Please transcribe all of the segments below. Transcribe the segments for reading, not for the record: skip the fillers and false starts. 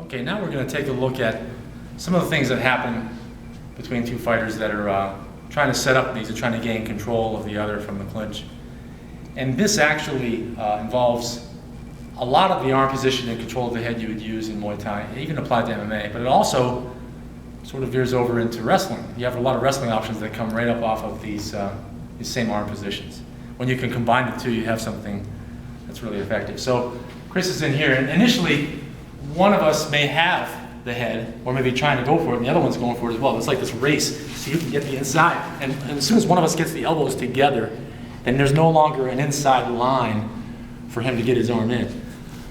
Okay, now we're going to take a look at some of the things that happen between two fighters that are trying to set up knees and trying to gain control of the other from the clinch. And this actually involves a lot of the arm position and control of the head you would use in Muay Thai, even applied to MMA, but it also sort of veers over into wrestling. You have a lot of wrestling options that come right up off of these same arm positions. When you can combine the two, you have something that's really effective. So Chris is in here, and initially, one of us may have the head, or maybe trying to go for it, and the other one's going for it as well. It's like this race, so you can get the inside. And as soon as one of us gets the elbows together, then there's no longer an inside line for him to get his arm in.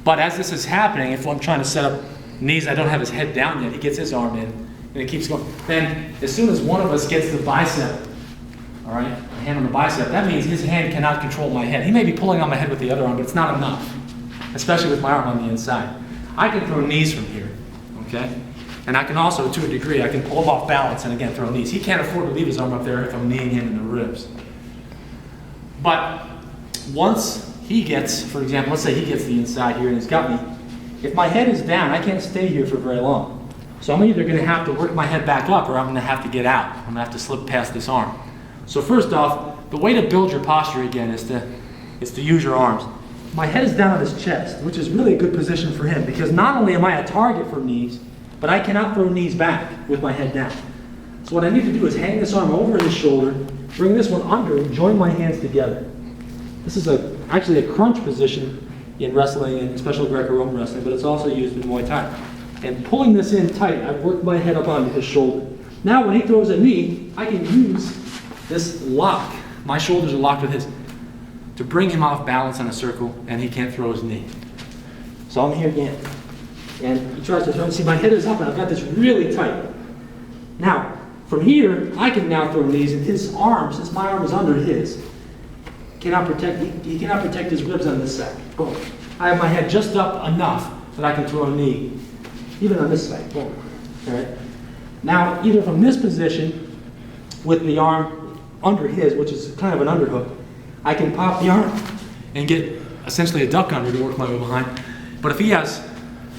But as this is happening, if I'm trying to set up knees, I don't have his head down yet, he gets his arm in, and it keeps going. Then, as soon as one of us gets the bicep, all right, a hand on the bicep, that means his hand cannot control my head. He may be pulling on my head with the other arm, but it's not enough, especially with my arm on the inside. I can throw knees from here, okay? And I can also, to a degree, I can pull him off balance and again throw knees. He can't afford to leave his arm up there if I'm kneeing him in the ribs. But once he gets, for example, let's say he gets the inside here and he's got me. If my head is down, I can't stay here for very long. So I'm either going to have to work my head back up or I'm going to have to get out. I'm going to have to slip past this arm. So first off, the way to build your posture again is to use your arms. My head is down on his chest, which is really a good position for him because not only am I a target for knees, but I cannot throw knees back with my head down. So what I need to do is hang this arm over his shoulder, bring this one under, and join my hands together. This is actually a crunch position in wrestling, and especially Greco-Roman wrestling, but it's also used in Muay Thai. And pulling this in tight, I've worked my head up onto his shoulder. Now when he throws a knee, I can use this lock. My shoulders are locked with his, to bring him off balance on a circle, and he can't throw his knee. So I'm here again. And he tries to throw, see my head is up and I've got this really tight. Now, from here, I can now throw knees and his arm, since my arm is under his, he cannot protect his ribs on this side. Boom. I have my head just up enough that I can throw a knee, even on this side. Boom. All right. Now, either from this position, with the arm under his, which is kind of an underhook, I can pop the arm and get essentially a duck under to work my way behind. But if he has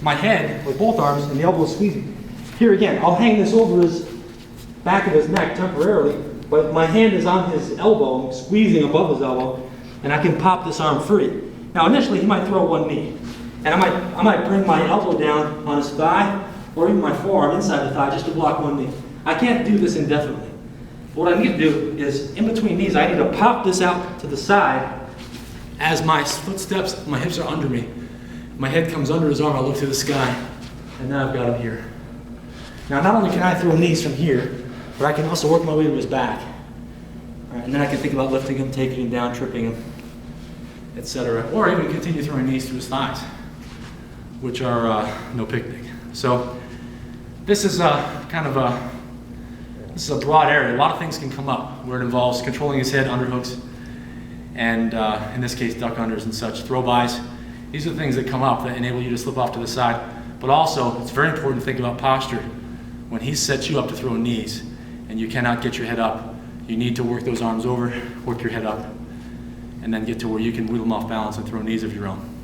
my head with both arms and the elbow squeezing, here again, I'll hang this over his back of his neck temporarily, but my hand is on his elbow, squeezing above his elbow, and I can pop this arm free. Now initially he might throw one knee, and I might bring my elbow down on his thigh, or even my forearm inside the thigh just to block one knee. I can't do this indefinitely. What I need to do is, in between knees, I need to pop this out to the side as my footsteps, my hips are under me. My head comes under his arm, I look to the sky, and now I've got him here. Now, not only can I throw knees from here, but I can also work my way to his back. All right, and then I can think about lifting him, taking him down, tripping him, etc. Or even continue throwing knees to his thighs, which are no picnic. So this is this is a broad area. A lot of things can come up where it involves controlling his head, underhooks, and in this case, duck unders and such, throw-bys. These are the things that come up that enable you to slip off to the side. But also, it's very important to think about posture. When he sets you up to throw knees and you cannot get your head up, you need to work those arms over, work your head up, and then get to where you can wheel them off balance and throw knees of your own.